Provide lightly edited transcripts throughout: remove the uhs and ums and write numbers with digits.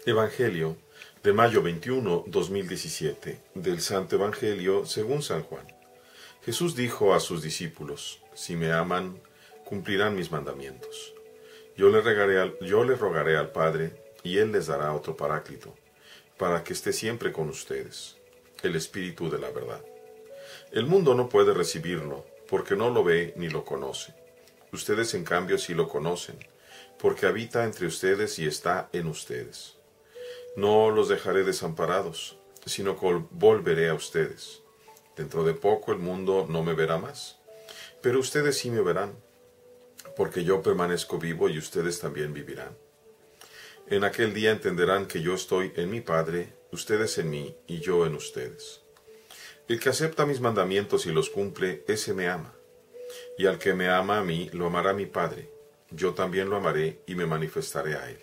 Evangelio de mayo 21, 2017, del Santo Evangelio según San Juan. Jesús dijo a sus discípulos: si me aman, cumplirán mis mandamientos. Yo le rogaré al Padre, y Él les dará otro Paráclito, para que esté siempre con ustedes, el Espíritu de la verdad. El mundo no puede recibirlo, porque no lo ve ni lo conoce. Ustedes, en cambio, sí lo conocen, porque habita entre ustedes y está en ustedes. No los dejaré desamparados, sino que volveré a ustedes. Dentro de poco el mundo no me verá más, pero ustedes sí me verán, porque yo permanezco vivo y ustedes también vivirán. En aquel día entenderán que yo estoy en mi Padre, ustedes en mí y yo en ustedes. El que acepta mis mandamientos y los cumple, ese me ama. Y al que me ama a mí, lo amará mi Padre. Yo también lo amaré y me manifestaré a él.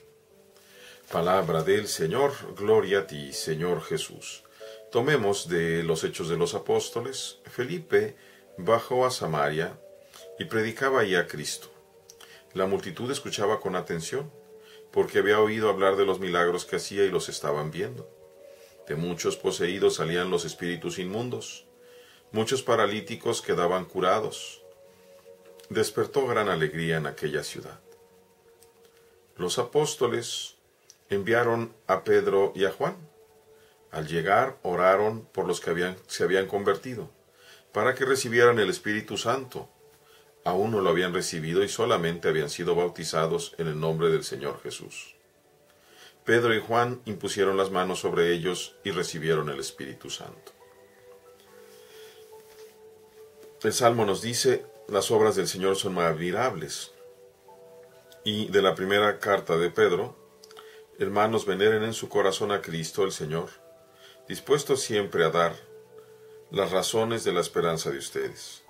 Palabra del Señor, gloria a ti, Señor Jesús. Tomemos de los Hechos de los Apóstoles. Felipe bajó a Samaria y predicaba allí a Cristo. La multitud escuchaba con atención, porque había oído hablar de los milagros que hacía y los estaban viendo. De muchos poseídos salían los espíritus inmundos. Muchos paralíticos quedaban curados. Despertó gran alegría en aquella ciudad. Los apóstoles enviaron a Pedro y a Juan. Al llegar, oraron por los que se habían convertido, para que recibieran el Espíritu Santo. Aún no lo habían recibido y solamente habían sido bautizados en el nombre del Señor Jesús. Pedro y Juan impusieron las manos sobre ellos y recibieron el Espíritu Santo. El Salmo nos dice: las obras del Señor son admirables. Y de la primera carta de Pedro: hermanos, veneren en su corazón a Cristo el Señor, dispuestos siempre a dar las razones de la esperanza de ustedes.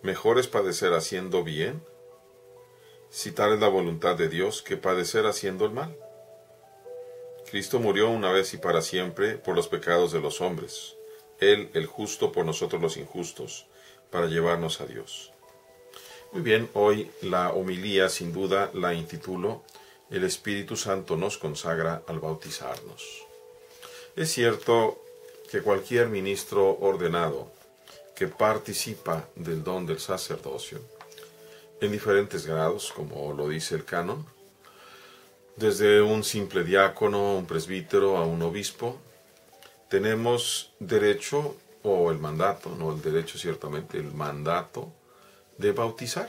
Mejor es padecer haciendo bien, si tal es la voluntad de Dios, que padecer haciendo el mal. Cristo murió una vez y para siempre por los pecados de los hombres, Él, el justo, por nosotros los injustos, para llevarnos a Dios. Muy bien, hoy la homilía sin duda la intitulo: el Espíritu Santo nos consagra al bautizarnos. Es cierto que cualquier ministro ordenado que participa del don del sacerdocio, en diferentes grados, como lo dice el canon, desde un simple diácono, un presbítero, a un obispo, tenemos derecho, o el mandato, no el derecho ciertamente, el mandato de bautizar.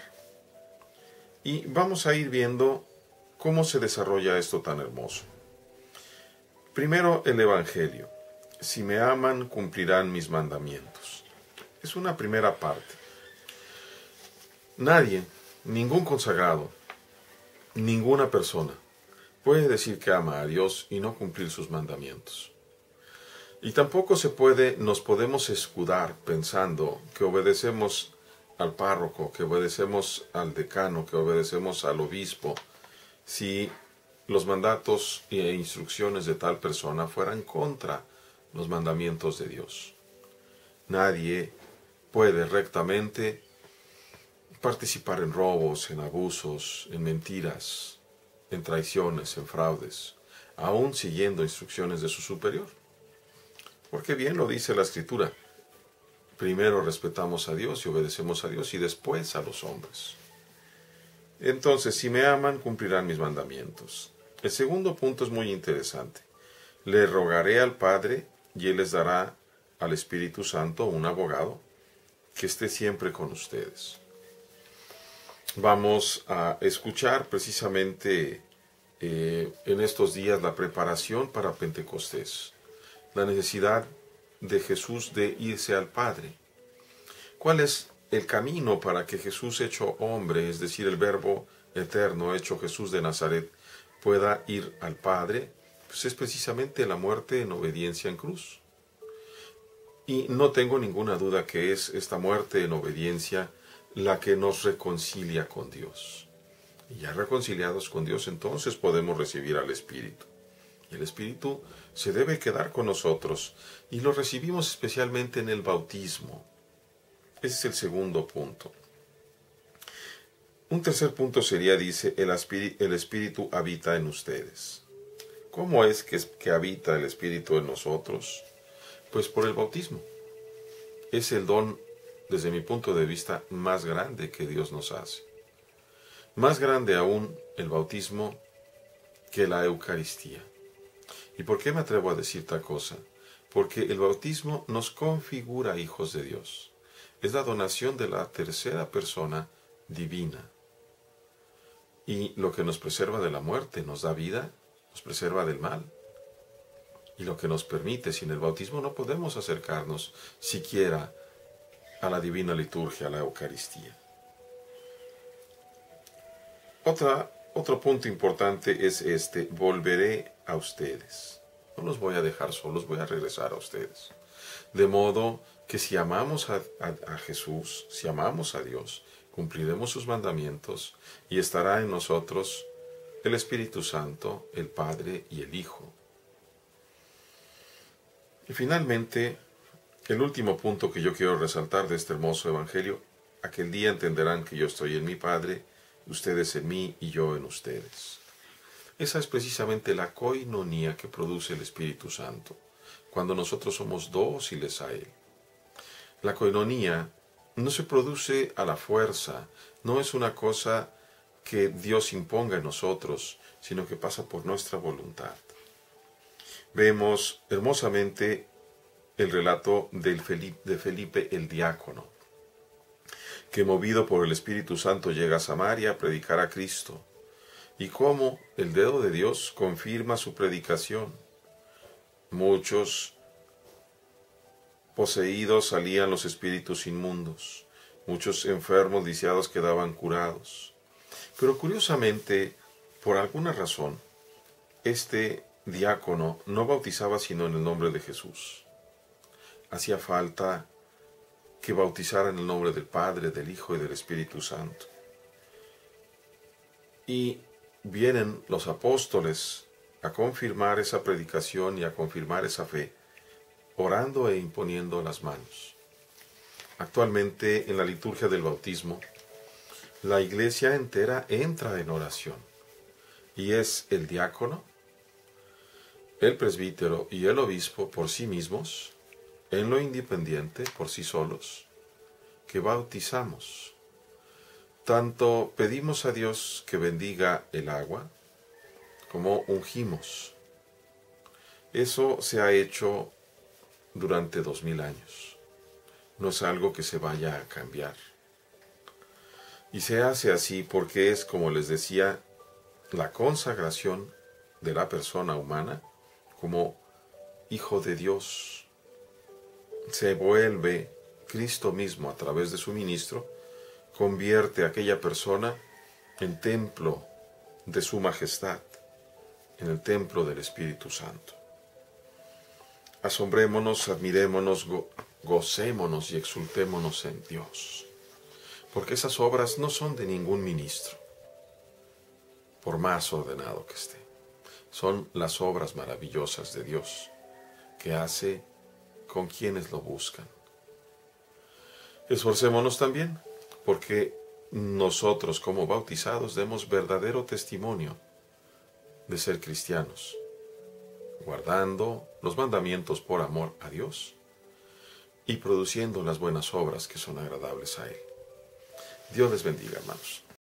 Y vamos a ir viendo cómo se desarrolla esto tan hermoso. Primero, el Evangelio. Si me aman, cumplirán mis mandamientos. Es una primera parte. Nadie, ningún consagrado, ninguna persona puede decir que ama a Dios y no cumplir sus mandamientos. Y tampoco nos podemos escudar pensando que obedecemos al párroco, que obedecemos al decano, que obedecemos al obispo, si los mandatos e instrucciones de tal persona fueran contra los mandamientos de Dios. Nadie puede rectamente participar en robos, en abusos, en mentiras, en traiciones, en fraudes, aún siguiendo instrucciones de su superior. Porque bien lo dice la Escritura: primero respetamos a Dios y obedecemos a Dios y después a los hombres. Entonces, si me aman, cumplirán mis mandamientos. El segundo punto es muy interesante. Le rogaré al Padre y Él les dará al Espíritu Santo, un abogado, que esté siempre con ustedes. Vamos a escuchar precisamente en estos días la preparación para Pentecostés, la necesidad de Jesús de irse al Padre. ¿Cuál es el camino para que Jesús hecho hombre, es decir, el Verbo eterno hecho Jesús de Nazaret, pueda ir al Padre? Pues es precisamente la muerte en obediencia en cruz. Y no tengo ninguna duda que es esta muerte en obediencia la que nos reconcilia con Dios. Y ya reconciliados con Dios, entonces podemos recibir al Espíritu. Y el Espíritu se debe quedar con nosotros, y lo recibimos especialmente en el bautismo. Ese es el segundo punto. Un tercer punto sería, dice, el Espíritu habita en ustedes. ¿Cómo es que habita el Espíritu en nosotros? Pues por el bautismo. Es el don, desde mi punto de vista, más grande que Dios nos hace. Más grande aún el bautismo que la Eucaristía. ¿Y por qué me atrevo a decir tal cosa? Porque el bautismo nos configura hijos de Dios. Es la donación de la tercera persona divina. Y lo que nos preserva de la muerte, nos da vida, nos preserva del mal. Y lo que nos permite, sin el bautismo no podemos acercarnos siquiera a la divina liturgia, a la Eucaristía. Otro punto importante es volveré a ustedes. No los voy a dejar solos, voy a regresar a ustedes. De modo que si amamos a Jesús, si amamos a Dios, cumpliremos sus mandamientos y estará en nosotros el Espíritu Santo, el Padre y el Hijo. Y finalmente, el último punto que yo quiero resaltar de este hermoso Evangelio: aquel día entenderán que yo estoy en mi Padre, ustedes en mí y yo en ustedes. Esa es precisamente la coinonía que produce el Espíritu Santo, cuando nosotros somos dóciles a Él. La coinonía no se produce a la fuerza, no es una cosa que Dios imponga en nosotros, sino que pasa por nuestra voluntad. Vemos hermosamente el relato de Felipe el diácono, que movido por el Espíritu Santo llega a Samaria a predicar a Cristo, y cómo el dedo de Dios confirma su predicación. Muchos poseídos salían los espíritus inmundos, muchos enfermos lisiados quedaban curados. Pero curiosamente, por alguna razón, este diácono no bautizaba sino en el nombre de Jesús. Hacía falta que bautizara en el nombre del Padre, del Hijo y del Espíritu Santo. Y vienen los apóstoles a confirmar esa predicación y a confirmar esa fe, orando e imponiendo las manos. Actualmente, en la liturgia del bautismo, la iglesia entera entra en oración, y es el diácono, el presbítero y el obispo por sí mismos, en lo independiente, por sí solos, que bautizamos. Tanto pedimos a Dios que bendiga el agua, como ungimos. Eso se ha hecho durante 2000 años. No es algo que se vaya a cambiar. Y se hace así porque es, como les decía, la consagración de la persona humana como hijo de Dios. Se vuelve Cristo mismo a través de su ministro, convierte a aquella persona en templo de su majestad, en el templo del Espíritu Santo. Asombrémonos, admirémonos, gocémonos y exultémonos en Dios, porque esas obras no son de ningún ministro, por más ordenado que esté. Son las obras maravillosas de Dios, que hace con quienes lo buscan. Esforcémonos también, porque nosotros como bautizados demos verdadero testimonio de ser cristianos, guardando los mandamientos por amor a Dios y produciendo las buenas obras que son agradables a Él. Dios les bendiga, hermanos.